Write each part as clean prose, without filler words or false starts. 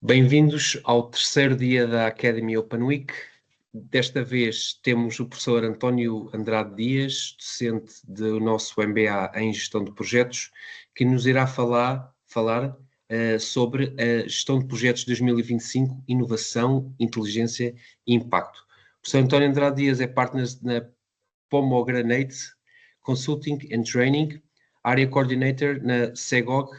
Bem-vindos ao terceiro dia da Academy Open Week. Desta vez temos o professor António Andrade Dias, docente do nosso MBA em Gestão de Projetos, que nos irá falar sobre a Gestão de Projetos 2025, Inovação, Inteligência e Impacto. O professor António Andrade Dias é partner na Pomegranate Consulting and Training, Area Coordinator na CEGOG,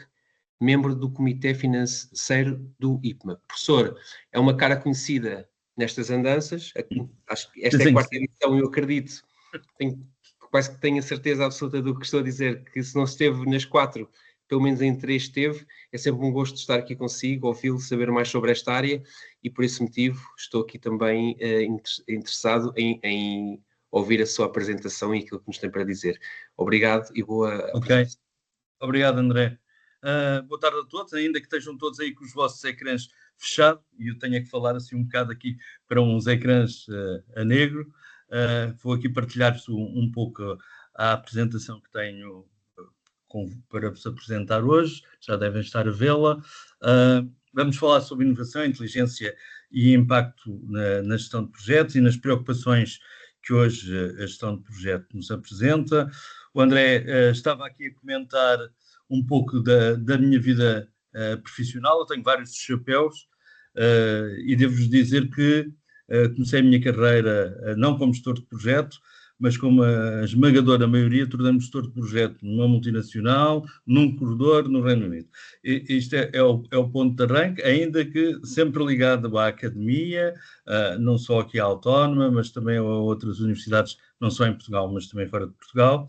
membro do Comitê Financeiro do IPMA. Professor, é uma cara conhecida nestas andanças, acho que esta é a quarta edição, eu acredito, quase que tenho a certeza absoluta do que estou a dizer, que se não esteve nas 4, pelo menos em 3 esteve. É sempre um gosto estar aqui consigo, ouvi-lo, saber mais sobre esta área, e por esse motivo estou aqui também interessado em ouvir a sua apresentação e aquilo que nos tem para dizer. Obrigado e boa apresentação. Obrigado, André. Boa tarde a todos, ainda que estejam todos aí com os vossos ecrãs fechados, e eu tenho que falar assim um bocado aqui para uns ecrãs a negro. Vou aqui partilhar-vos um pouco a apresentação que tenho para vos apresentar hoje, já devem estar a vê-la. Vamos falar sobre inovação, inteligência e impacto na gestão de projetos e nas preocupações que hoje a gestão de projeto nos apresenta. O André estava aqui a comentar um pouco da minha vida profissional. Eu tenho vários chapéus e devo-vos dizer que comecei a minha carreira não como gestor de projeto, mas como a esmagadora maioria, tornei-me gestor de projeto numa multinacional, num corredor no Reino Unido. Isto é o ponto de arranque, ainda que sempre ligado à academia, não só aqui à Autónoma, mas também a outras universidades, não só em Portugal, mas também fora de Portugal.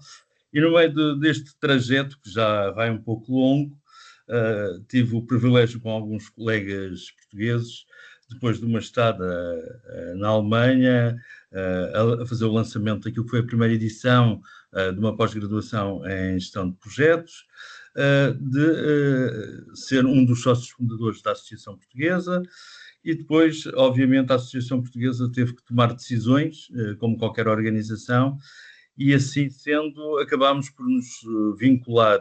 E no meio deste trajeto, que já vai um pouco longo, tive o privilégio com alguns colegas portugueses, depois de uma estada na Alemanha, a fazer o lançamento daquilo que foi a primeira edição de uma pós-graduação em gestão de projetos, de ser um dos sócios fundadores da Associação Portuguesa. E depois, obviamente, a Associação Portuguesa teve que tomar decisões, como qualquer organização, e assim sendo, acabámos por nos vincular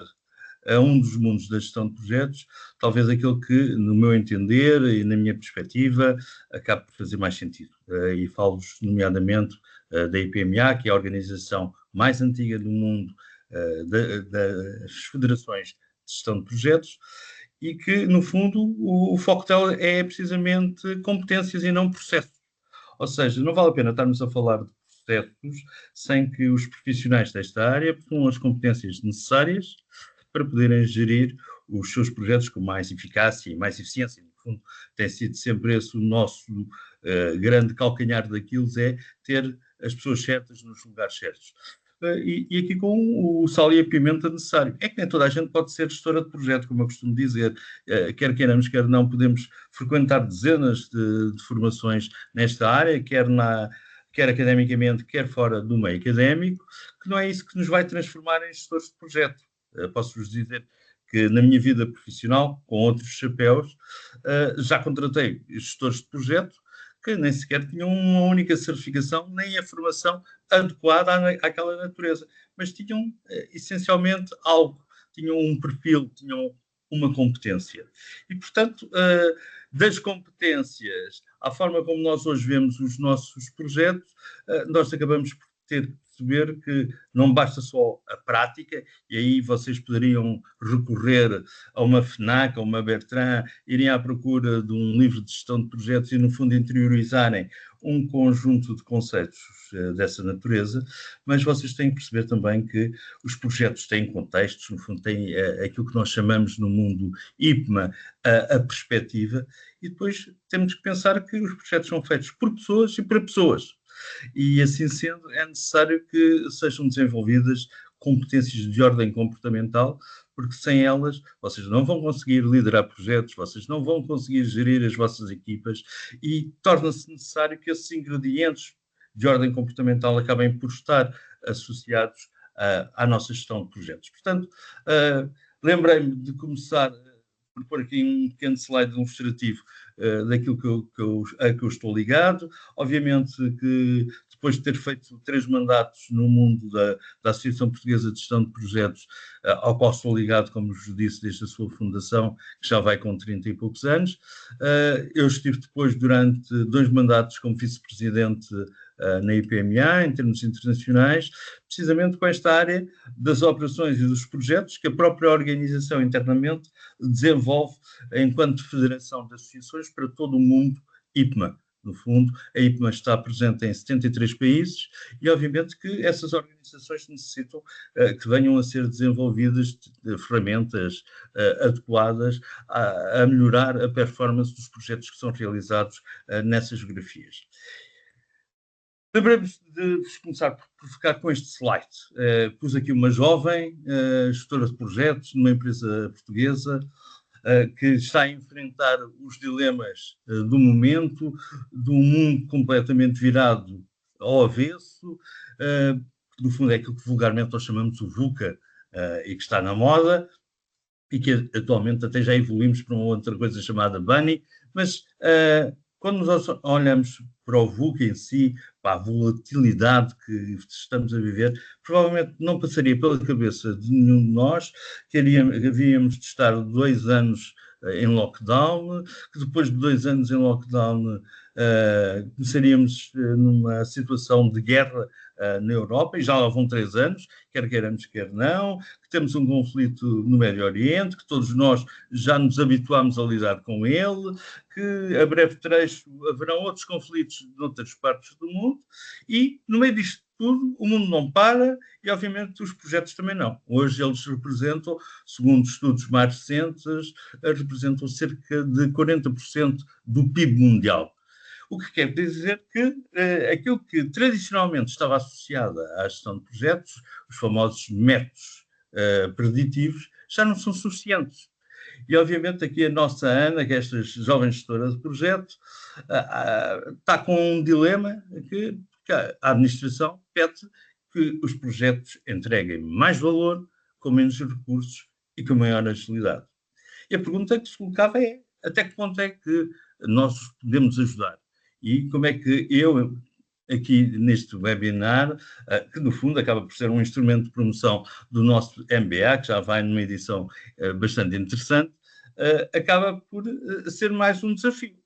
a um dos mundos da gestão de projetos, talvez aquele que, no meu entender e na minha perspectiva, acabe por fazer mais sentido. E falo-vos, nomeadamente, da IPMA, que é a organização mais antiga do mundo das federações de gestão de projetos, e que, no fundo, o foco dela é precisamente competências e não processos. Ou seja, não vale a pena estarmos a falar de processos sem que os profissionais desta área possuam as competências necessárias para poderem gerir os seus projetos com mais eficácia e mais eficiência. No fundo, tem sido sempre esse o nosso grande calcanhar daquilo, é ter as pessoas certas nos lugares certos. E aqui com o sal e a pimenta necessário. É que nem toda a gente pode ser gestora de projeto, como eu costumo dizer. Quer queiramos, quer não, podemos frequentar dezenas de formações nesta área, quer academicamente, quer fora do meio académico, que não é isso que nos vai transformar em gestores de projeto. Posso-vos dizer que na minha vida profissional, com outros chapéus, já contratei gestores de projeto que nem sequer tinham uma única certificação, nem a formação adequada àquela natureza, mas tinham essencialmente algo, tinham um perfil, tinham uma competência. E, portanto, das competências à forma como nós hoje vemos os nossos projetos, nós acabamos por ter que perceber que não basta só a prática, e aí vocês poderiam recorrer a uma FNAC, a uma Bertrand, irem à procura de um livro de gestão de projetos e, no fundo, interiorizarem um conjunto de conceitos dessa natureza, mas vocês têm que perceber também que os projetos têm contextos, no fundo têm aquilo que nós chamamos no mundo IPMA a perspectiva, e depois temos que pensar que os projetos são feitos por pessoas e para pessoas. E assim sendo, é necessário que sejam desenvolvidas competências de ordem comportamental, porque sem elas vocês não vão conseguir liderar projetos, vocês não vão conseguir gerir as vossas equipas, e torna-se necessário que esses ingredientes de ordem comportamental acabem por estar associados à nossa gestão de projetos. Portanto, lembrei-me de começar por pôr aqui um pequeno slide ilustrativo daquilo a que eu estou ligado. Obviamente que depois de ter feito 3 mandatos no mundo da Associação Portuguesa de Gestão de Projetos, ao qual sou ligado, como vos disse, desde a sua fundação, que já vai com 30 e poucos anos. Eu estive depois durante 2 mandatos como vice-presidente na IPMA, em termos internacionais, precisamente com esta área das operações e dos projetos que a própria organização internamente desenvolve enquanto Federação de Associações para todo o mundo IPMA. No fundo, a IPMA está presente em 73 países e, obviamente, que essas organizações necessitam que venham a ser desenvolvidas ferramentas adequadas a melhorar a performance dos projetos que são realizados nessas geografias. Lembrei-me de começar por ficar com este slide. Pus aqui uma jovem gestora de projetos numa empresa portuguesa que está a enfrentar os dilemas do momento, de um mundo completamente virado ao avesso, que no fundo é aquilo que vulgarmente nós chamamos o VUCA, e que está na moda, e que atualmente até já evoluímos para uma outra coisa chamada Bunny, mas quando nós olhamos para o VUCA em si, para a volatilidade que estamos a viver, provavelmente não passaria pela cabeça de nenhum de nós que havíamos de estar 2 anos em lockdown, que depois de 2 anos em lockdown começaríamos numa situação de guerra na Europa, e já lá vão 3 anos, quer queiramos, quer não, que temos um conflito no Médio Oriente, que todos nós já nos habituámos a lidar com ele, que a breve trecho haverão outros conflitos noutras partes do mundo, e no meio disto tudo o mundo não para e obviamente os projetos também não. Hoje eles representam, segundo estudos mais recentes, representam cerca de 40% do PIB mundial. O que quer dizer que aquilo que tradicionalmente estava associado à gestão de projetos, os famosos métodos preditivos, já não são suficientes. E, obviamente, aqui a nossa Ana, que é esta jovem gestora de projeto, está com um dilema que a administração pede que os projetos entreguem mais valor, com menos recursos e com maior agilidade. E a pergunta que se colocava é, até que ponto é que nós podemos ajudar? E como é que eu, aqui neste webinar, que no fundo acaba por ser um instrumento de promoção do nosso MBA, que já vai numa edição bastante interessante, acaba por ser mais um desafio.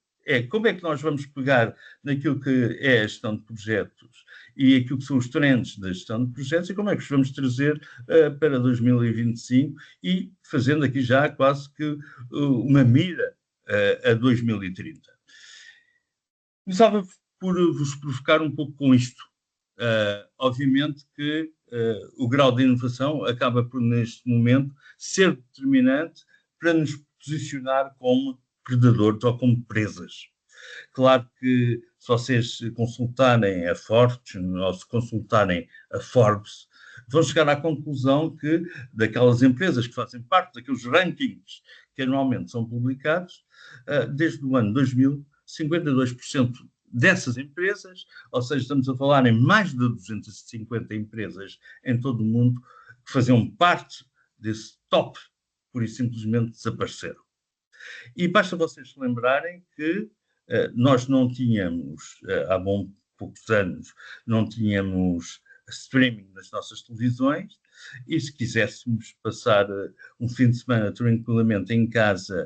Como é que nós vamos pegar naquilo que é a gestão de projetos e aquilo que são os trends da gestão de projetos e como é que os vamos trazer para 2025 e fazendo aqui já quase que uma mira a 2030. Começava por vos provocar um pouco com isto. Obviamente que o grau de inovação acaba por, neste momento, ser determinante para nos posicionar como predadores ou como presas. Claro que se vocês consultarem a Fortune ou se consultarem a Forbes, vão chegar à conclusão que daquelas empresas que fazem parte daqueles rankings que anualmente são publicados, desde o ano 2000, 52% dessas empresas, ou seja, estamos a falar em mais de 250 empresas em todo o mundo que faziam parte desse top, pura e simplesmente desapareceram. E basta vocês se lembrarem que nós não tínhamos, há poucos anos, não tínhamos streaming nas nossas televisões, e se quiséssemos passar um fim de semana tranquilamente em casa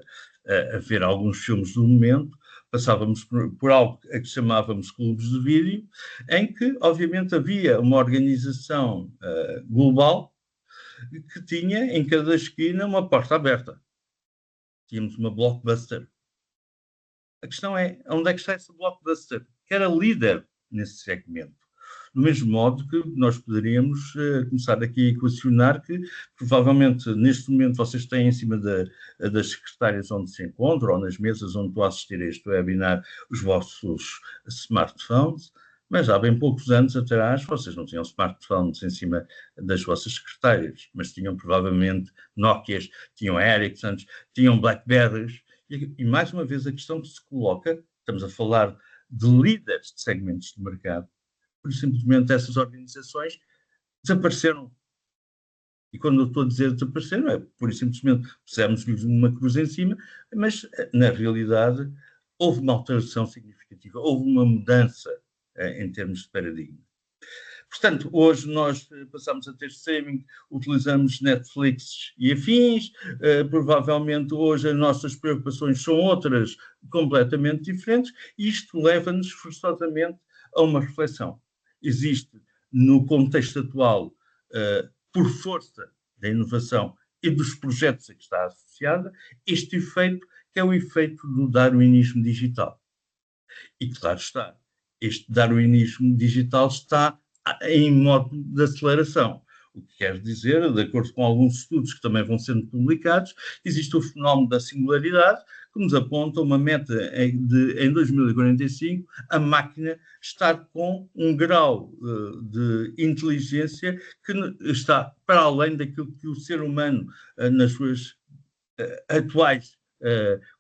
a ver alguns filmes do momento, passávamos por algo a que chamávamos clubes de vídeo, em que, obviamente, havia uma organização global que tinha em cada esquina uma porta aberta. Tínhamos uma Blockbuster. A questão é, onde é que está essa Blockbuster? Que era líder nesse segmento. Do mesmo modo que nós poderíamos começar aqui a equacionar que, provavelmente, neste momento, vocês têm em cima das secretárias onde se encontram, ou nas mesas onde estão a assistir a este webinar, os vossos smartphones, mas há bem poucos anos atrás vocês não tinham smartphones em cima das vossas secretárias, mas tinham provavelmente Nokias, tinham Ericssons, tinham Blackberries, e mais uma vez a questão que se coloca, estamos a falar de líderes de segmentos de mercado, por simplesmente essas organizações desapareceram. E quando eu estou a dizer desapareceram, é por simplesmente pusemos-lhes uma cruz em cima, mas na realidade houve uma alteração significativa, houve uma mudança em termos de paradigma. Portanto, hoje nós passamos a ter streaming, utilizamos Netflix e afins, provavelmente hoje as nossas preocupações são outras completamente diferentes, e isto leva-nos forçosamente a uma reflexão. Existe, no contexto atual, por força da inovação e dos projetos a que está associada, este efeito, que é o efeito do darwinismo digital. E claro está, este darwinismo digital está em modo de aceleração. O que quer dizer, de acordo com alguns estudos que também vão sendo publicados, existe o fenómeno da singularidade, que nos aponta uma meta em 2045, a máquina estar com um grau de inteligência que está para além daquilo que o ser humano, nas suas atuais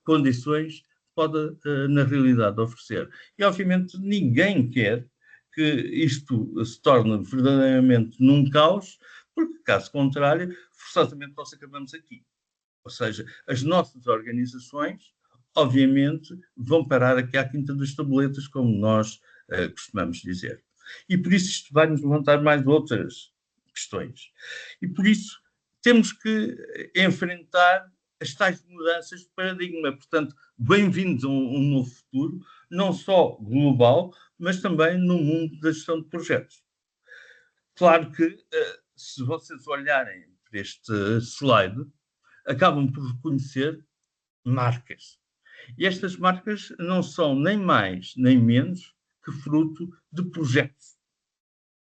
condições, pode, na realidade, oferecer. E, obviamente, ninguém quer que isto se torne verdadeiramente num caos, porque, caso contrário, forçosamente nós acabamos aqui. Ou seja, as nossas organizações, obviamente, vão parar aqui à quinta das tabletas, como nós costumamos dizer. E por isso isto vai-nos levantar mais outras questões. E por isso temos que enfrentar as tais mudanças de paradigma. Portanto, bem-vindos a um novo futuro, não só global, mas também no mundo da gestão de projetos. Claro que, se vocês olharem para este slide, acabam por reconhecer marcas. E estas marcas não são nem mais nem menos que fruto de projetos.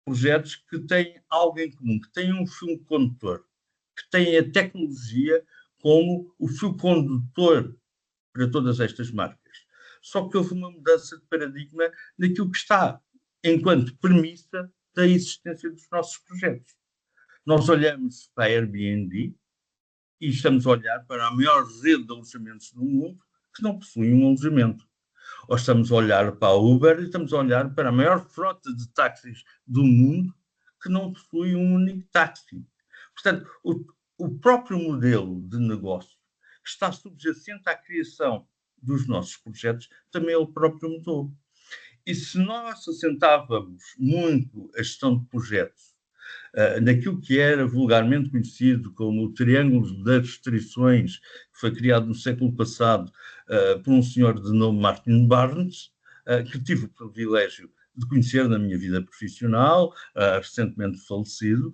Projetos que têm algo em comum, que têm um fio condutor, que têm a tecnologia como o fio condutor para todas estas marcas. Só que houve uma mudança de paradigma naquilo que está enquanto premissa da existência dos nossos projetos. Nós olhamos para a Airbnb e estamos a olhar para a maior rede de alojamentos do mundo que não possui um alojamento. Ou estamos a olhar para a Uber e estamos a olhar para a maior frota de táxis do mundo que não possui um único táxi. Portanto, o próprio modelo de negócio que está subjacente à criação dos nossos projetos, também ele próprio mudou. E se nós assentávamos muito a gestão de projetos naquilo que era vulgarmente conhecido como o triângulo das restrições, que foi criado no século passado por um senhor de nome Martin Barnes, que tive o privilégio de conhecer na minha vida profissional, recentemente falecido.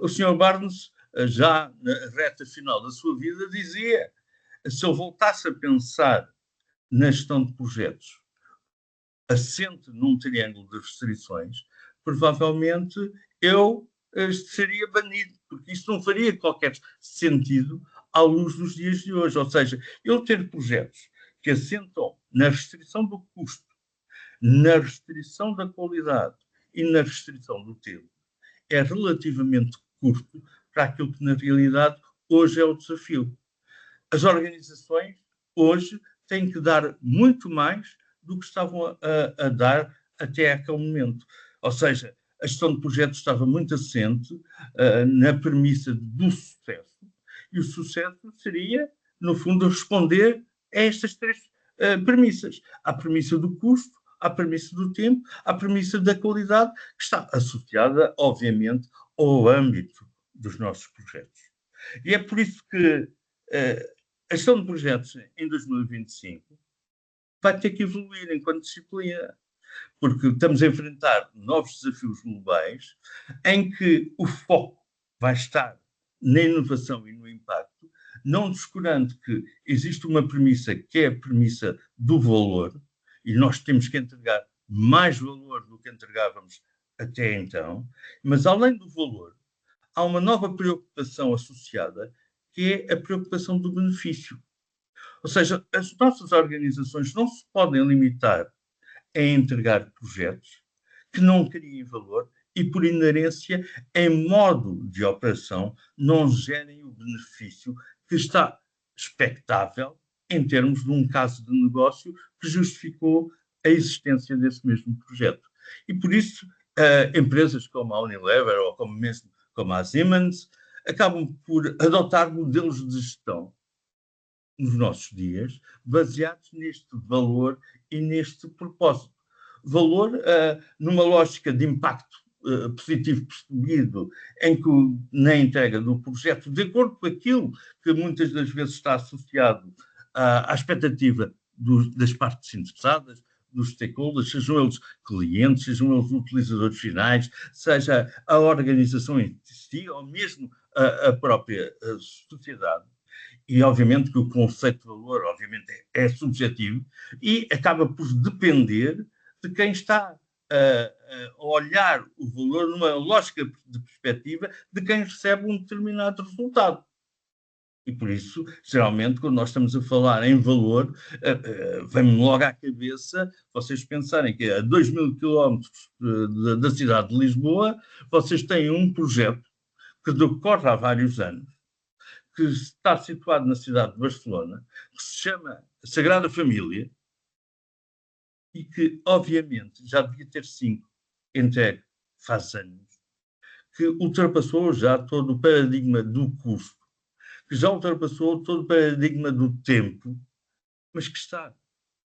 O senhor Barnes, já na reta final da sua vida, dizia: se eu voltasse a pensar na gestão de projetos assente num triângulo de restrições, provavelmente eu seria banido, porque isso não faria qualquer sentido à luz dos dias de hoje. Ou seja, eu ter projetos que assentam na restrição do custo, na restrição da qualidade e na restrição do tempo, é relativamente curto para aquilo que, na realidade, hoje é o desafio. As organizações, hoje, têm que dar muito mais do que estavam a dar até aquele momento. Ou seja, a gestão de projetos estava muito assente na premissa do sucesso, e o sucesso seria, no fundo, responder a estas três premissas. À premissa do custo, à premissa do tempo, à premissa da qualidade, que está associada, obviamente, ao âmbito dos nossos projetos. E é por isso que a gestão de projetos em 2025 vai ter que evoluir enquanto disciplina, porque estamos a enfrentar novos desafios globais em que o foco vai estar na inovação e no impacto, não descurando que existe uma premissa que é a premissa do valor, e nós temos que entregar mais valor do que entregávamos até então, mas além do valor, há uma nova preocupação associada, que é a preocupação do benefício. Ou seja, as nossas organizações não se podem limitar a entregar projetos que não criem valor e, por inerência, em modo de operação, não gerem o benefício que está expectável em termos de um caso de negócio que justificou a existência desse mesmo projeto. E, por isso, empresas como a Unilever ou como a Siemens acabam por adotar modelos de gestão nos nossos dias, baseados neste valor e neste propósito. Valor numa lógica de impacto positivo percebido na entrega do projeto, de acordo com aquilo que muitas das vezes está associado à expectativa das partes interessadas, dos stakeholders, sejam eles clientes, sejam eles utilizadores finais, seja a organização em si, ou mesmo a própria sociedade. E, obviamente, que o conceito de valor, obviamente, é subjetivo e acaba por depender de quem está a olhar o valor numa lógica de perspectiva de quem recebe um determinado resultado. E por isso, geralmente, quando nós estamos a falar em valor, vem-me logo à cabeça vocês pensarem que a 2.000 quilómetros da cidade de Lisboa, vocês têm um projeto que decorre há vários anos, que está situado na cidade de Barcelona, que se chama Sagrada Família, e que, obviamente, já devia ter sido entregue faz anos, que ultrapassou já todo o paradigma do custo, que já ultrapassou todo o paradigma do tempo, mas que está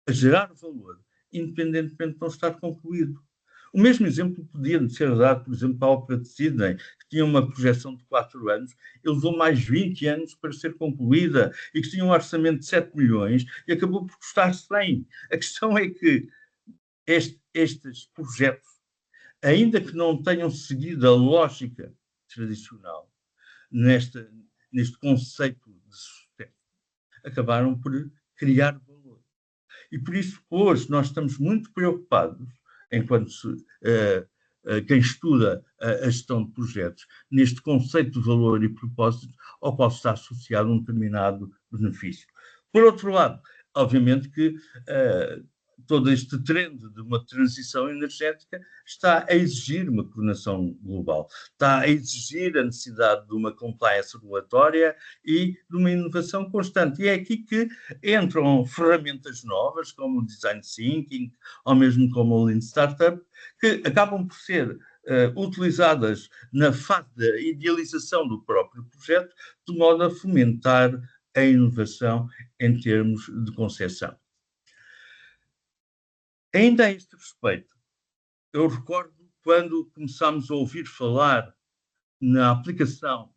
a gerar valor, independentemente de não estar concluído. O mesmo exemplo podia ser dado, por exemplo, para a Ópera de Sydney, que tinha uma projeção de 4 anos, e levou mais 20 anos para ser concluída, e que tinha um orçamento de 7 milhões, e acabou por custar 100. A questão é que estes projetos, ainda que não tenham seguido a lógica tradicional neste conceito de sucesso, acabaram por criar valor. E por isso, hoje, nós estamos muito preocupados, enquanto quem estuda a gestão de projetos, neste conceito de valor e propósito ao qual está associado um determinado benefício. Por outro lado, obviamente que todo este trend de uma transição energética está a exigir uma coordenação global, está a exigir a necessidade de uma compliance regulatória e de uma inovação constante. E é aqui que entram ferramentas novas, como o Design Thinking, ou mesmo como o Lean Startup, que acabam por ser utilizadas na fase da idealização do próprio projeto, de modo a fomentar a inovação em termos de concepção. Ainda a este respeito, eu recordo quando começámos a ouvir falar na aplicação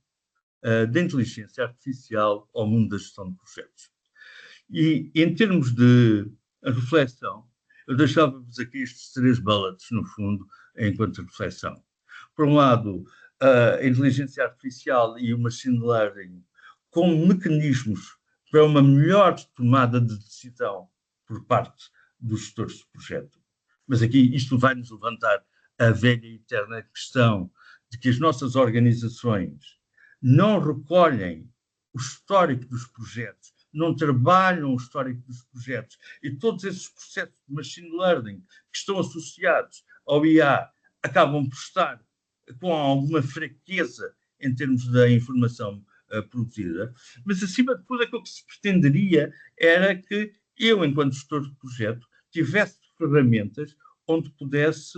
da inteligência artificial ao mundo da gestão de projetos. E, em termos de reflexão, eu deixava-vos aqui estes 3 bullets, no fundo, enquanto reflexão. Por um lado, a inteligência artificial e o machine learning como mecanismos para uma melhor tomada de decisão por parte dos gestores de projeto. Mas aqui isto vai nos levantar a velha e eterna questão de que as nossas organizações não recolhem o histórico dos projetos, não trabalham o histórico dos projetos e todos esses processos de machine learning que estão associados ao IA acabam por estar com alguma fraqueza em termos da informação produzida, mas acima de tudo aquilo que se pretenderia era que eu, enquanto gestor de projeto, tivesse ferramentas onde pudesse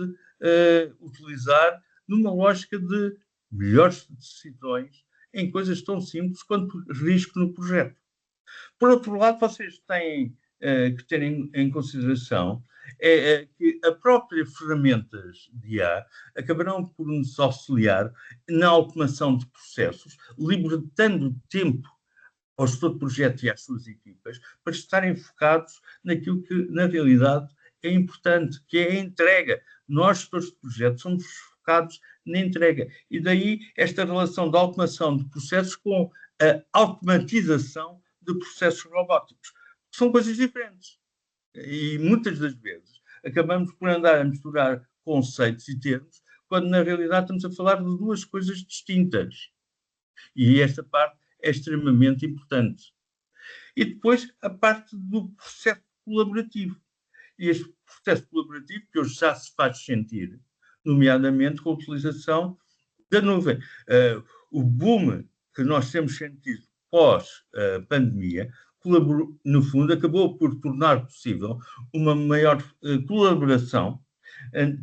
utilizar numa lógica de melhores decisões em coisas tão simples quanto risco no projeto. Por outro lado, vocês têm que ter em consideração que as próprias ferramentas de IA acabarão por nos auxiliar na automação de processos, libertando tempo ao gestor de projeto e às suas equipas para estarem focados naquilo que, na realidade, é importante, que é a entrega. Nós, gestores de projetos, somos focados na entrega. E daí esta relação da automação de processos com a automatização de processos robóticos. São coisas diferentes. E muitas das vezes acabamos por andar a misturar conceitos e termos, quando na realidade estamos a falar de 2 coisas distintas. E esta parte é extremamente importante. E depois a parte do processo colaborativo. E este processo colaborativo que hoje já se faz sentir, nomeadamente com a utilização da nuvem. O boom que nós temos sentido pós-pandemia, no fundo, acabou por tornar possível uma maior colaboração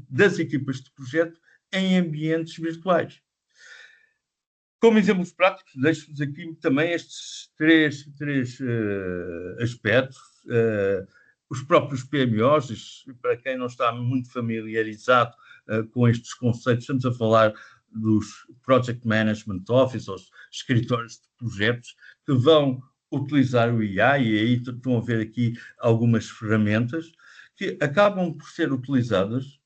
das equipas de projeto em ambientes virtuais. Como exemplos práticos, deixo-vos aqui também estes três aspectos. Os próprios PMOs, para quem não está muito familiarizado com estes conceitos. Estamos a falar dos Project Management Office, os escritórios de projetos, que vão utilizar o IA, e aí estão a ver aqui algumas ferramentas que acabam por ser utilizadas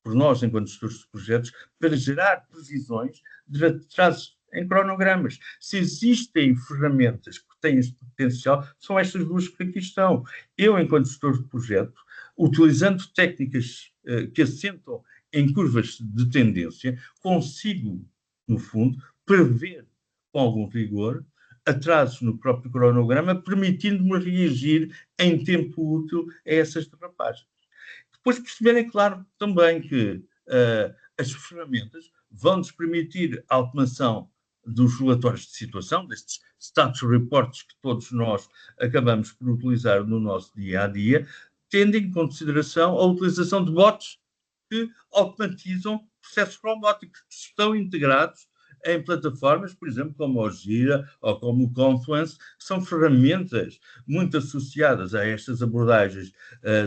por nós, enquanto gestores de projetos, para gerar previsões de atrasos em cronogramas. Se existem ferramentas que têm este potencial, são estas duas que aqui estão. Eu, enquanto gestor de projeto, utilizando técnicas que assentam em curvas de tendência, consigo, no fundo, prever com algum rigor atrasos no próprio cronograma, permitindo-me reagir em tempo útil a essas derrapagens. Depois perceberem, claro, também que as ferramentas vão-nos permitir a automação dos relatórios de situação, destes status reports que todos nós acabamos por utilizar no nosso dia-a-dia, tendo em consideração a utilização de bots que automatizam processos robóticos que estão integrados em plataformas, por exemplo, como o Gira ou como o Confluence, que são ferramentas muito associadas a estas abordagens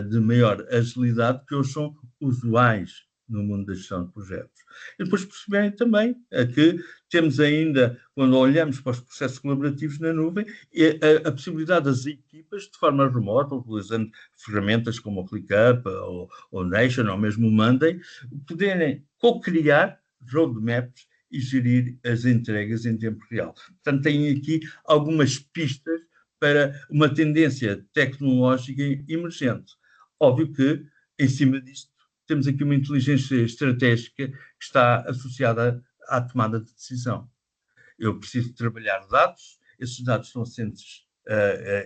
de maior agilidade que hoje são usuais no mundo da gestão de projetos. E depois perceberem também que temos ainda, quando olhamos para os processos colaborativos na nuvem, a possibilidade das equipas, de forma remota, utilizando ferramentas como o ClickUp, ou Nation, ou mesmo o Monday, poderem co-criar roadmaps e gerir as entregas em tempo real. Portanto, tem aqui algumas pistas para uma tendência tecnológica emergente. Óbvio que, em cima disto, temos aqui uma inteligência estratégica que está associada à tomada de decisão. Eu preciso trabalhar dados, esses dados estão assentes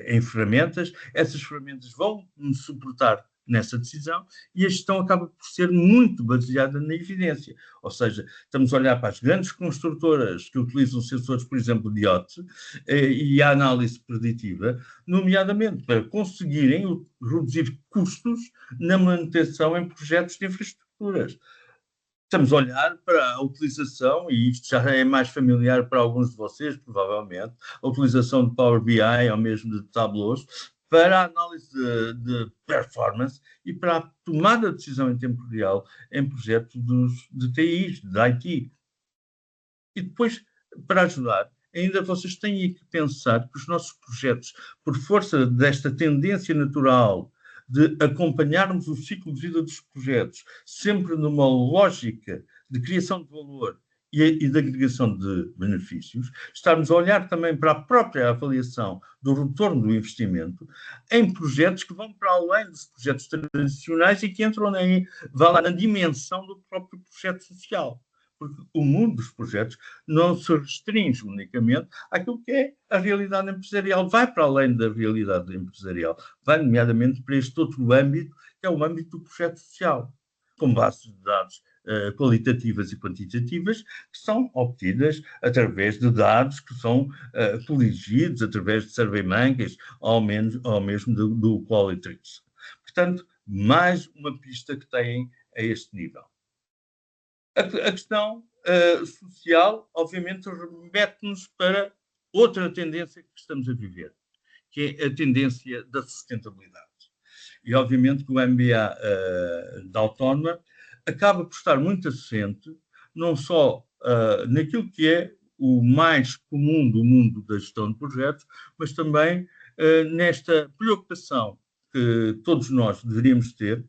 em ferramentas, essas ferramentas vão me suportar nessa decisão e a gestão acaba por ser muito baseada na evidência. Ou seja, estamos a olhar para as grandes construtoras que utilizam sensores, por exemplo, de IoT e a análise preditiva, nomeadamente para conseguirem reduzir custos na manutenção em projetos de infraestruturas. Estamos a olhar para a utilização, e isto já é mais familiar para alguns de vocês, provavelmente, a utilização de Power BI ou mesmo de Tableaus, para a análise de performance e para a tomada de decisão em tempo real em projetos de TIs, de IT. E depois, para ajudar, ainda vocês têm que pensar que os nossos projetos, por força desta tendência natural de acompanharmos o ciclo de vida dos projetos, sempre numa lógica de criação de valor e de agregação de benefícios, estarmos a olhar também para a própria avaliação do retorno do investimento em projetos que vão para além dos projetos tradicionais e que entram na dimensão do próprio projeto social. Porque o mundo dos projetos não se restringe unicamente àquilo que é a realidade empresarial, vai para além da realidade empresarial, vai nomeadamente para este outro âmbito, que é o âmbito do projeto social, com bases de dados qualitativas e quantitativas, que são obtidas através de dados que são coligidos através de SurveyMonkey ou mesmo do Qualtrics. Portanto, mais uma pista que têm a este nível. A questão social, obviamente, remete-nos para outra tendência que estamos a viver, que é a tendência da sustentabilidade. E, obviamente, que o MBA da Autónoma acaba por estar muito assente, não só naquilo que é o mais comum do mundo da gestão de projetos, mas também nesta preocupação que todos nós deveríamos ter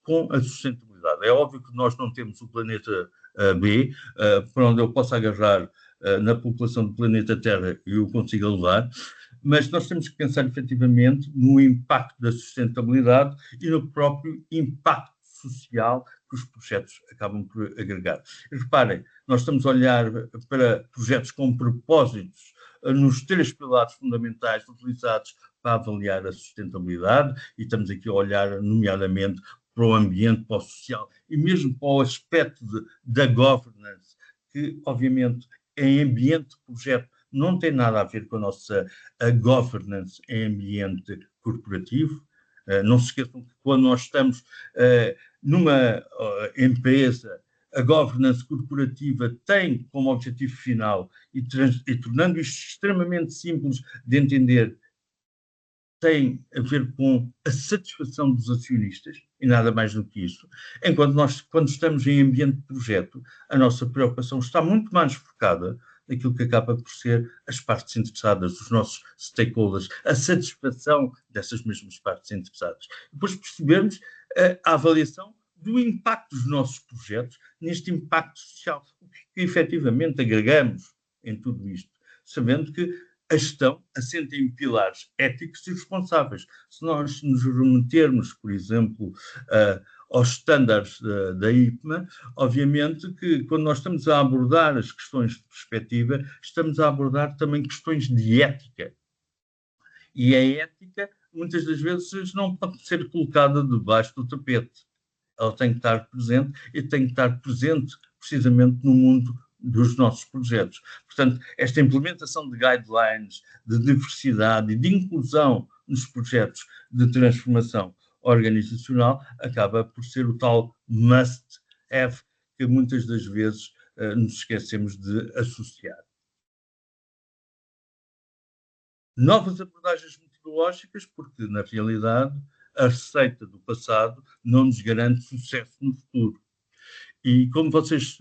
com a sustentabilidade. É óbvio que nós não temos o planeta B, para onde eu possa agarrar na população do planeta Terra e o consiga levar, mas nós temos que pensar efetivamente no impacto da sustentabilidade e no próprio impacto social que os projetos acabam por agregar. E reparem, nós estamos a olhar para projetos com propósitos nos 3 pilares fundamentais utilizados para avaliar a sustentabilidade, e estamos aqui a olhar nomeadamente para o ambiente, para o social e mesmo para o aspecto da governance, que obviamente em ambiente de projeto não tem nada a ver com a nossa governance em ambiente corporativo. Não se esqueçam que quando nós estamos numa empresa, a governance corporativa tem como objetivo final, e tornando isto extremamente simples de entender, tem a ver com a satisfação dos acionistas, e nada mais do que isso, enquanto nós, quando estamos em ambiente de projeto, a nossa preocupação está muito mais focada naquilo que acaba por ser as partes interessadas, os nossos stakeholders, a satisfação dessas mesmas partes interessadas. Depois percebermos a avaliação do impacto dos nossos projetos neste impacto social, o que efetivamente agregamos em tudo isto, sabendo que a gestão assenta em pilares éticos e responsáveis. Se nós nos remetermos, por exemplo, aos estándares da IPMA, obviamente que quando nós estamos a abordar as questões de perspectiva, estamos a abordar também questões de ética. E a ética, muitas das vezes, não pode ser colocada debaixo do tapete. Ela tem que estar presente e tem que estar presente precisamente no mundo dos nossos projetos. Portanto, esta implementação de guidelines, de diversidade e de inclusão nos projetos de transformação organizacional acaba por ser o tal must-have que muitas das vezes nos esquecemos de associar. Novas abordagens metodológicas, porque, na realidade, a receita do passado não nos garante sucesso no futuro. E como vocês,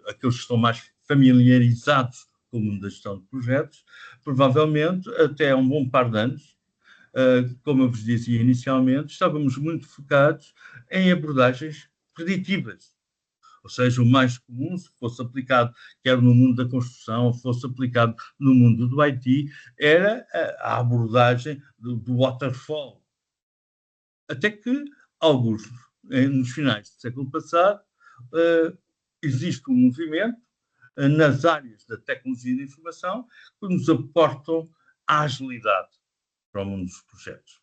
aqueles que estão mais familiarizados com o mundo da gestão de projetos, provavelmente até há um bom par de anos, como eu vos dizia inicialmente, estávamos muito focados em abordagens preditivas. Ou seja, o mais comum, se fosse aplicado quer no mundo da construção, fosse aplicado no mundo do IT, era a abordagem do waterfall. Até que, alguns, nos finais do século passado, existe um movimento nas áreas da tecnologia da informação que nos aportam a agilidade para o mundo dos projetos.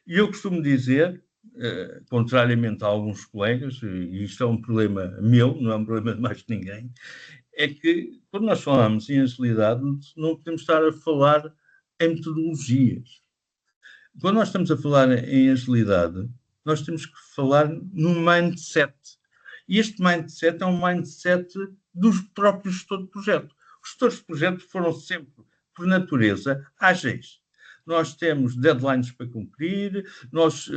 E eu costumo dizer, contrariamente a alguns colegas, e isto é um problema meu, não é um problema de mais ninguém, é que quando nós falamos em agilidade, não podemos estar a falar em metodologias. Quando nós estamos a falar em agilidade, nós temos que falar no mindset. E este mindset é um mindset dos próprios gestores de projeto. Os gestores de projeto foram sempre, por natureza, ágeis. Nós temos deadlines para cumprir, nós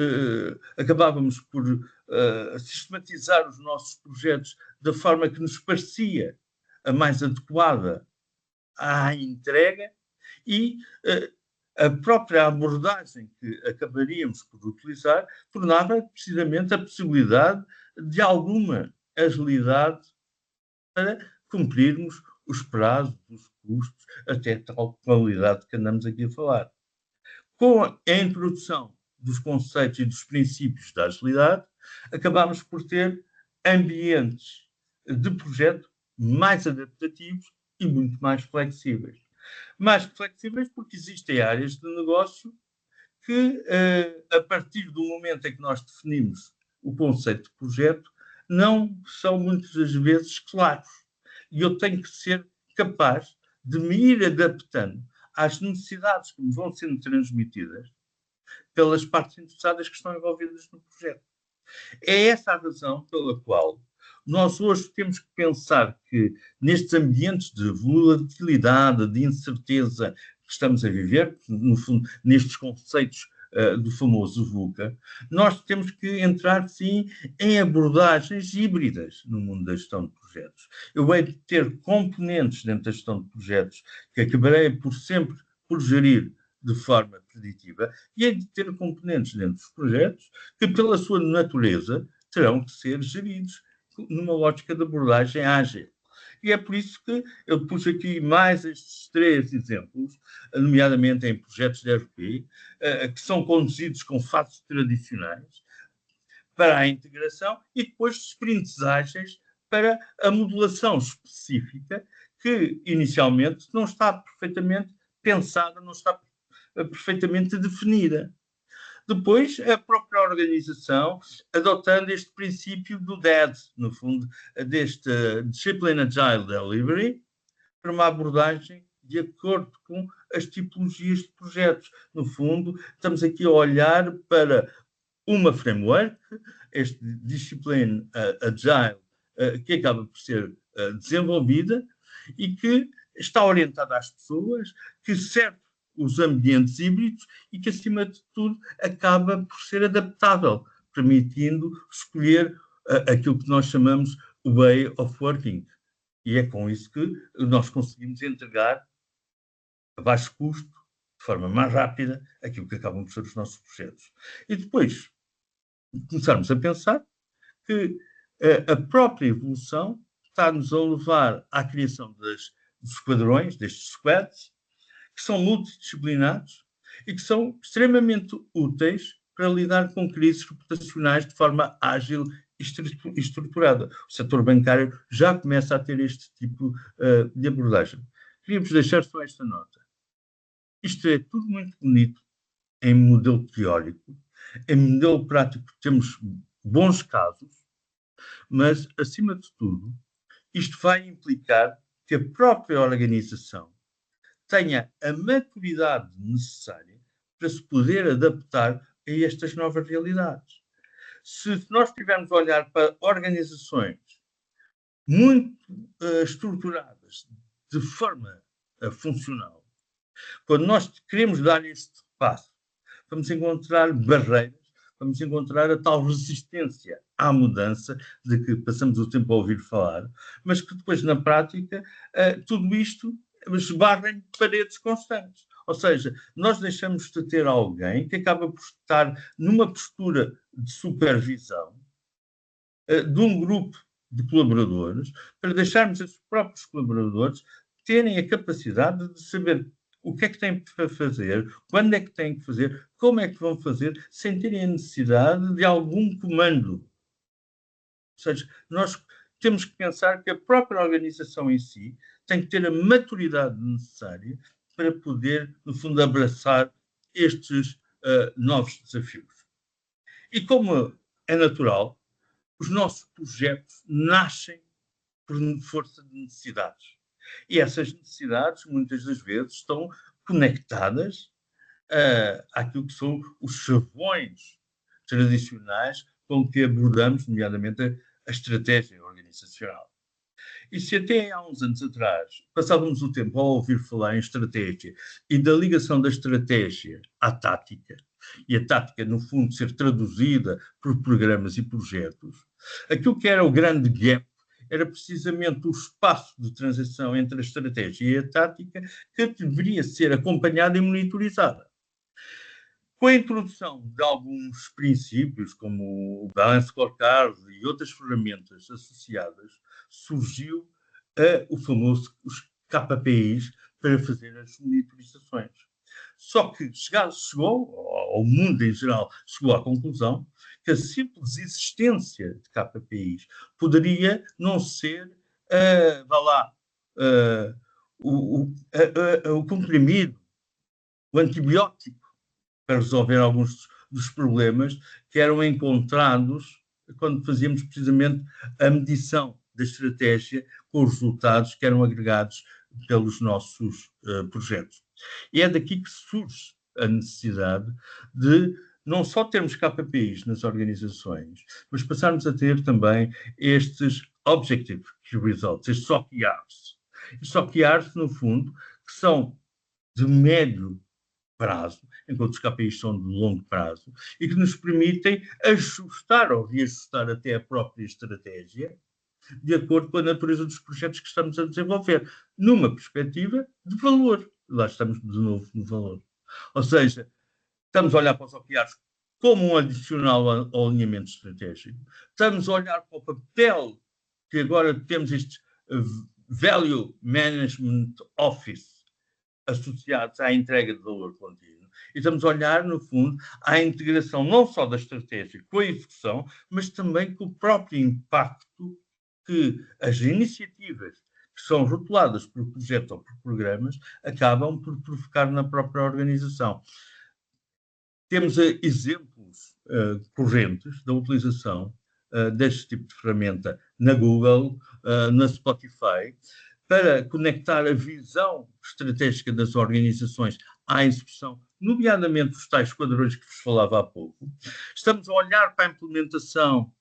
acabávamos por sistematizar os nossos projetos da forma que nos parecia a mais adequada à entrega e a própria abordagem que acabaríamos por utilizar tornava precisamente a possibilidade de alguma agilidade para cumprirmos os prazos, os custos, até tal qualidade que andamos aqui a falar. Com a introdução dos conceitos e dos princípios da agilidade, acabamos por ter ambientes de projeto mais adaptativos e muito mais flexíveis. Mais flexíveis porque existem áreas de negócio que, a partir do momento em que nós definimos o conceito de projeto, não são muitas das vezes claros. E eu tenho que ser capaz de me ir adaptando às necessidades que me vão sendo transmitidas pelas partes interessadas que estão envolvidas no projeto. É essa a razão pela qual nós hoje temos que pensar que nestes ambientes de volatilidade, de incerteza que estamos a viver, no fundo, nestes conceitos do famoso VUCA, nós temos que entrar, sim, em abordagens híbridas no mundo da gestão de projetos. Eu hei de ter componentes dentro da gestão de projetos que acabarei por sempre por gerir de forma preditiva e hei de ter componentes dentro dos projetos que, pela sua natureza, terão que ser geridos numa lógica de abordagem ágil. E é por isso que eu pus aqui mais estes 3 exemplos, nomeadamente em projetos de ERP, que são conduzidos com fases tradicionais para a integração e depois sprints ágeis para a modulação específica que, inicialmente, não está perfeitamente pensada, não está perfeitamente definida. Depois, a própria organização, adotando este princípio do DAD, no fundo, deste Discipline Agile Delivery, para uma abordagem de acordo com as tipologias de projetos. No fundo, estamos aqui a olhar para uma framework, este Discipline Agile, que acaba por ser desenvolvida e que está orientada às pessoas, que serve os ambientes híbridos e que, acima de tudo, acaba por ser adaptável, permitindo escolher aquilo que nós chamamos o way of working. E é com isso que nós conseguimos entregar a baixo custo, de forma mais rápida, aquilo que acabam por ser os nossos projetos. E depois começarmos a pensar que a própria evolução está-nos a levar à criação dos esquadrões, destes squads, que são multidisciplinares e que são extremamente úteis para lidar com crises reputacionais de forma ágil e estruturada. O setor bancário já começa a ter este tipo de abordagem. Queríamos deixar só esta nota. Isto é tudo muito bonito em modelo teórico, em modelo prático temos bons casos, mas, acima de tudo, isto vai implicar que a própria organização tenha a maturidade necessária para se poder adaptar a estas novas realidades. Se nós tivermos a olhar para organizações muito estruturadas de forma funcional, quando nós queremos dar este passo, vamos encontrar barreiras, vamos encontrar a tal resistência à mudança de que passamos o tempo a ouvir falar, mas que depois, na prática, tudo isto esbarra em paredes constantes. Ou seja, nós deixamos de ter alguém que acaba por estar numa postura de supervisão de um grupo de colaboradores, para deixarmos esses próprios colaboradores terem a capacidade de saber o que é que têm para fazer, quando é que têm que fazer, como é que vão fazer, sem terem a necessidade de algum comando. Ou seja, nós temos que pensar que a própria organização em si tem que ter a maturidade necessária para poder, no fundo, abraçar estes novos desafios. E como é natural, os nossos projetos nascem por força de necessidades. E essas necessidades, muitas das vezes, estão conectadas àquilo que são os chavões tradicionais com que abordamos, nomeadamente, a estratégia organizacional. E se até há uns anos atrás passávamos o tempo a ouvir falar em estratégia e da ligação da estratégia à tática, e a tática, no fundo, ser traduzida por programas e projetos, aquilo que era o grande gap era precisamente o espaço de transição entre a estratégia e a tática que deveria ser acompanhada e monitorizada. Com a introdução de alguns princípios, como o Balance Scorecard e outras ferramentas associadas, surgiu o famoso os KPIs para fazer as monitorizações. Só que chegou, ao mundo em geral, chegou à conclusão que a simples existência de KPIs poderia não ser, o comprimido, o antibiótico para resolver alguns dos problemas que eram encontrados quando fazíamos precisamente a medição da estratégia com os resultados que eram agregados pelos nossos projetos. E é daqui que surge a necessidade de não só termos KPIs nas organizações, mas passarmos a ter também estes Objective Key Results, estes OKRs. Estes OKRs, no fundo, que são de médio prazo, enquanto os KPIs são de longo prazo, e que nos permitem ajustar ou reajustar até a própria estratégia de acordo com a natureza dos projetos que estamos a desenvolver, numa perspectiva de valor. Lá estamos de novo no valor. Ou seja, estamos a olhar para os OKRs como um adicional ao alinhamento estratégico. Estamos a olhar para o papel que agora temos este Value Management Office associados à entrega de valor contínuo. E estamos a olhar, no fundo, à integração não só da estratégia com a execução, mas também com o próprio impacto que as iniciativas que são rotuladas por projetos ou por programas acabam por provocar na própria organização. Temos exemplos correntes da utilização deste tipo de ferramenta na Google, na Spotify, para conectar a visão estratégica das organizações à execução, nomeadamente os tais quadrões que vos falava há pouco. Estamos a olhar para a implementação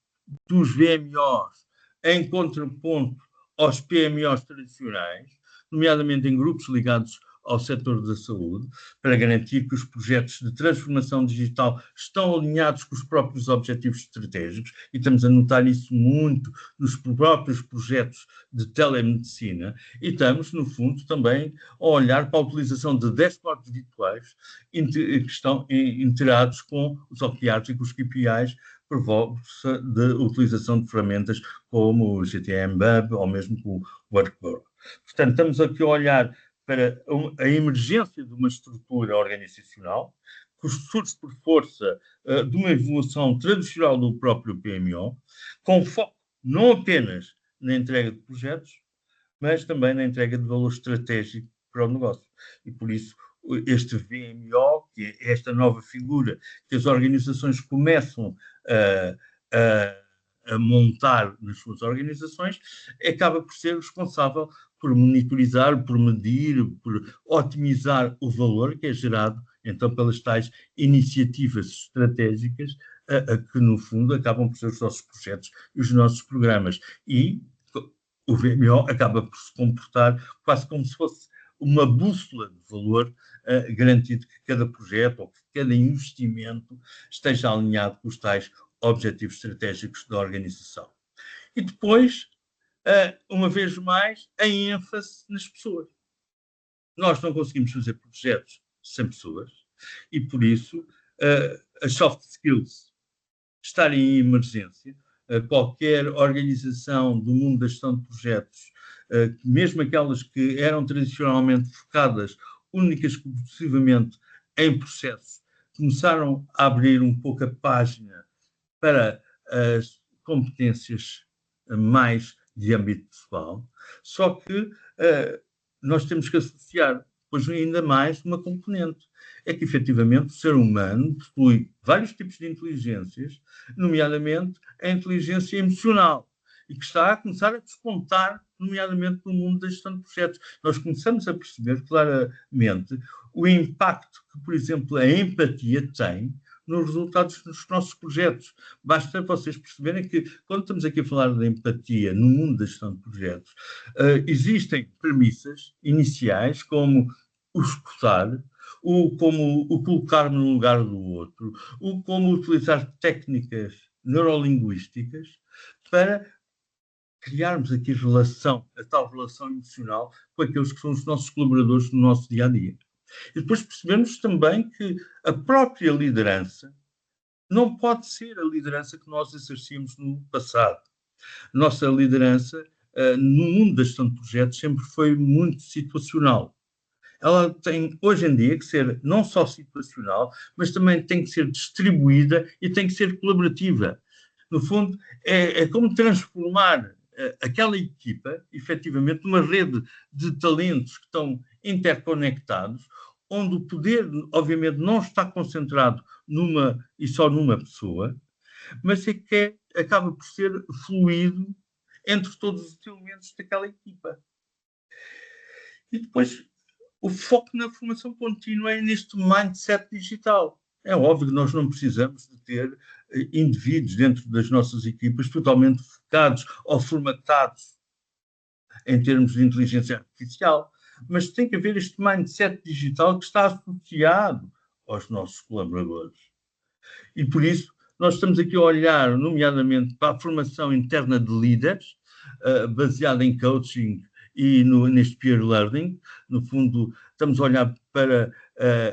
dos VMOs em contraponto aos PMOs tradicionais, nomeadamente em grupos ligados ao setor da saúde, para garantir que os projetos de transformação digital estão alinhados com os próprios objetivos estratégicos, e estamos a notar isso muito nos próprios projetos de telemedicina, e estamos, no fundo, também a olhar para a utilização de dashboards virtuais que estão integrados com os OKRs e com os KPIs por força de utilização de ferramentas como o GTM Hub ou mesmo o Workboard. Portanto, estamos aqui a olhar para a emergência de uma estrutura organizacional que surge por força de uma evolução tradicional do próprio PMO, com foco não apenas na entrega de projetos, mas também na entrega de valor estratégico para o negócio. E por isso, este VMO, que é esta nova figura que as organizações começam a montar nas suas organizações, acaba por ser responsável por monitorizar, por medir, por otimizar o valor que é gerado, então, pelas tais iniciativas estratégicas que, no fundo, acabam por ser os nossos projetos e os nossos programas. E o VMO acaba por se comportar quase como se fosse uma bússola de valor, garantido que cada projeto ou que cada investimento esteja alinhado com os tais objetivos estratégicos da organização. E depois, uma vez mais, a ênfase nas pessoas. Nós não conseguimos fazer projetos sem pessoas e, por isso, as soft skills estarem em emergência. Qualquer organização do mundo da gestão de projetos, mesmo aquelas que eram tradicionalmente focadas únicas e exclusivamente em processos, começaram a abrir um pouco a página para as competências mais de âmbito pessoal, só que nós temos que associar, pois ainda mais, uma componente. É que, efetivamente, o ser humano possui vários tipos de inteligências, nomeadamente a inteligência emocional, e que está a começar a despontar, nomeadamente no mundo da gestão de projetos. Nós começamos a perceber claramente o impacto que, por exemplo, a empatia tem nos resultados dos nossos projetos. Basta vocês perceberem que, quando estamos aqui a falar de empatia no mundo da gestão de projetos, existem premissas iniciais como o escutar, como o colocar-me no lugar do outro, como utilizar técnicas neurolinguísticas para criarmos aqui a tal relação emocional com aqueles que são os nossos colaboradores no nosso dia-a-dia. E depois percebemos também que a própria liderança não pode ser a liderança que nós exercíamos no passado. Nossa liderança, no mundo da gestão de projetos, sempre foi muito situacional. Ela tem, hoje em dia, que ser não só situacional, mas também tem que ser distribuída e tem que ser colaborativa. No fundo, é como transformar aquela equipa, efetivamente, numa rede de talentos que estão interconectados, onde o poder, obviamente, não está concentrado numa e só numa pessoa, mas é que acaba por ser fluido entre todos os elementos daquela equipa. E depois, o foco na formação contínua é neste mindset digital. É óbvio que nós não precisamos de ter indivíduos dentro das nossas equipas totalmente focados ou formatados em termos de inteligência artificial, mas tem que haver este mindset digital que está associado aos nossos colaboradores. E por isso nós estamos aqui a olhar, nomeadamente, para a formação interna de líderes, baseada em coaching e neste peer learning. No fundo, estamos a olhar para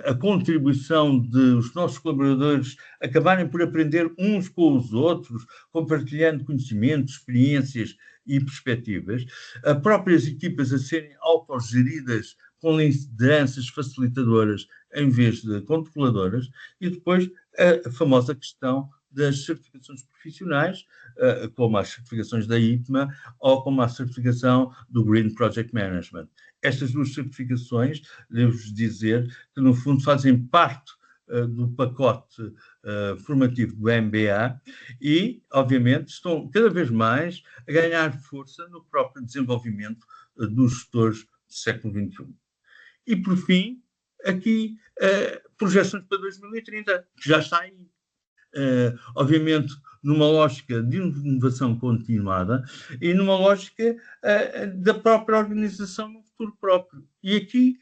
a contribuição dos nossos colaboradores acabarem por aprender uns com os outros, compartilhando conhecimentos, experiências e perspectivas. As próprias equipas a serem autogeridas com lideranças facilitadoras em vez de controladoras. E depois a famosa questão das certificações profissionais, como as certificações da ITMA ou como a certificação do Green Project Management. Estas duas certificações, devo-vos dizer, que no fundo fazem parte do pacote formativo do MBA e, obviamente, estão cada vez mais a ganhar força no próprio desenvolvimento dos gestores do século XXI. E, por fim, aqui, projeções para 2030, que já está aí. Obviamente, numa lógica de inovação continuada e numa lógica da própria organização no futuro próprio. E aqui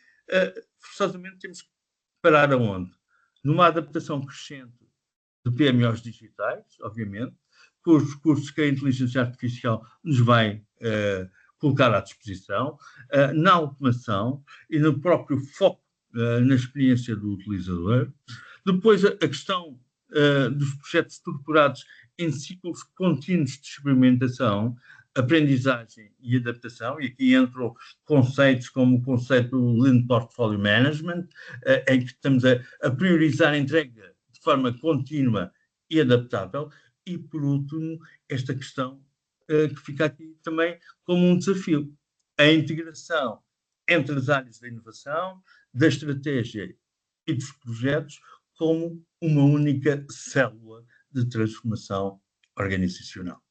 forçosamente temos que parar aonde? Numa adaptação crescente de PMOs digitais, obviamente, com os recursos que a inteligência artificial nos vai colocar à disposição, na automação e no próprio foco na experiência do utilizador. Depois, a questão dos projetos estruturados em ciclos contínuos de experimentação, aprendizagem e adaptação, e aqui entram conceitos como o conceito do Lean Portfolio Management, em que estamos a priorizar a entrega de forma contínua e adaptável, e, por último, esta questão que fica aqui também como um desafio, a integração entre as áreas da inovação, da estratégia e dos projetos como uma única célula de transformação organizacional.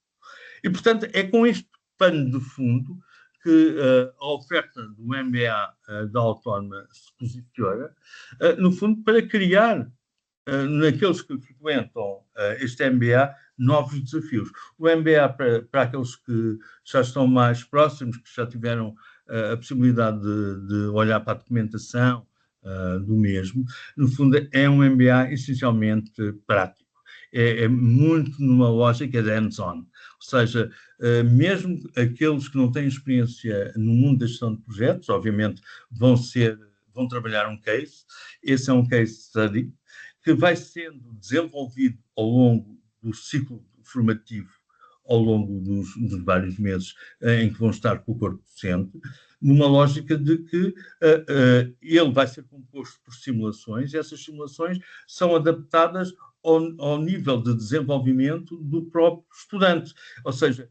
E, portanto, é com este pano de fundo que a oferta do MBA da Autónoma se posiciona, no fundo, para criar naqueles que frequentam este MBA novos desafios. O MBA, para aqueles que já estão mais próximos, que já tiveram a possibilidade de olhar para a documentação do mesmo, no fundo é um MBA essencialmente prático. É muito numa lógica de hands-on, ou seja, mesmo aqueles que não têm experiência no mundo da gestão de projetos, obviamente vão trabalhar um case, esse é um case study, que vai sendo desenvolvido ao longo do ciclo formativo, ao longo dos vários meses em que vão estar com o corpo docente, numa lógica de que ele vai ser composto por simulações, e essas simulações são adaptadas ao nível de desenvolvimento do próprio estudante. Ou seja,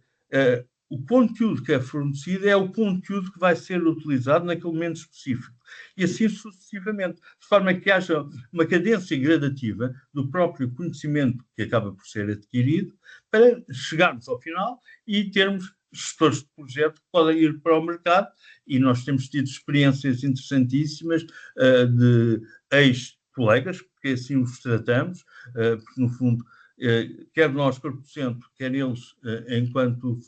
o conteúdo que é fornecido é o conteúdo que vai ser utilizado naquele momento específico. E assim sucessivamente, de forma que haja uma cadência gradativa do próprio conhecimento que acaba por ser adquirido, para chegarmos ao final e termos gestores de projeto que podem ir para o mercado, e nós temos tido experiências interessantíssimas de ex-colegas, porque assim os tratamos, porque no fundo, quer nós, corpo docente, quer eles, enquanto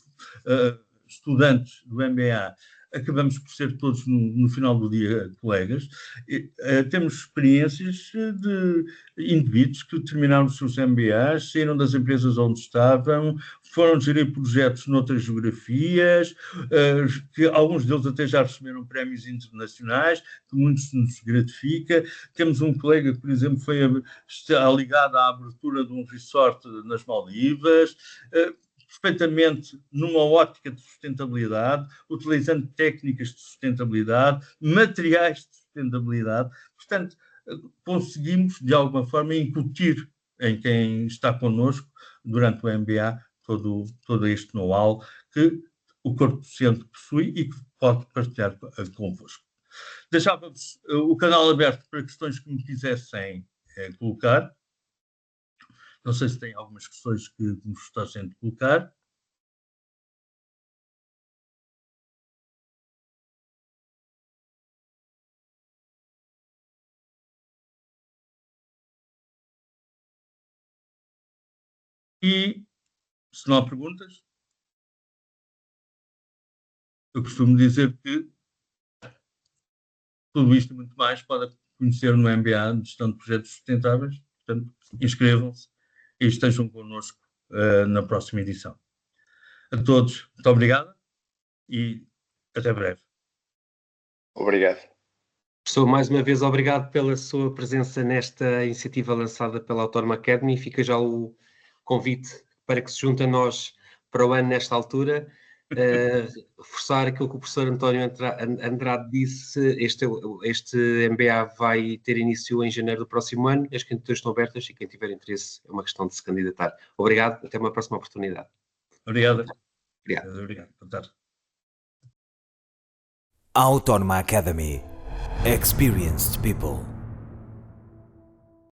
estudantes do MBA, acabamos por ser todos, no final do dia, colegas. Temos experiências de indivíduos que terminaram os seus MBAs, saíram das empresas onde estavam, foram gerir projetos noutras geografias, que alguns deles até já receberam prémios internacionais, que muitos nos gratifica. Temos um colega que, por exemplo, está ligado à abertura de um resort nas Maldivas, perfeitamente numa ótica de sustentabilidade, utilizando técnicas de sustentabilidade, materiais de sustentabilidade. Portanto, conseguimos, de alguma forma, incutir em quem está connosco durante o MBA todo este know-how que o corpo docente possui e que pode partilhar convosco. Deixava-vos o canal aberto para questões que me quisessem colocar. Não sei se tem algumas questões que me gostassem de colocar. E, se não há perguntas, eu costumo dizer que tudo isto e muito mais pode conhecer no MBA de Gestão de Projetos Sustentáveis. Portanto, inscrevam-se e estejam connosco na próxima edição. A todos, muito obrigado e até breve. Obrigado. Professor, mais uma vez, obrigado pela sua presença nesta iniciativa lançada pela Autónoma Academy. Fica já o convite para que se junte a nós para o ano nesta altura. Reforçar aquilo que o professor António Andrade disse, este MBA vai ter início em janeiro do próximo ano. As candidaturas estão abertas e quem tiver interesse é uma questão de se candidatar. Obrigado, até uma próxima oportunidade. Obrigado. Obrigado. Boa tarde. Autónoma Academy. Experienced people.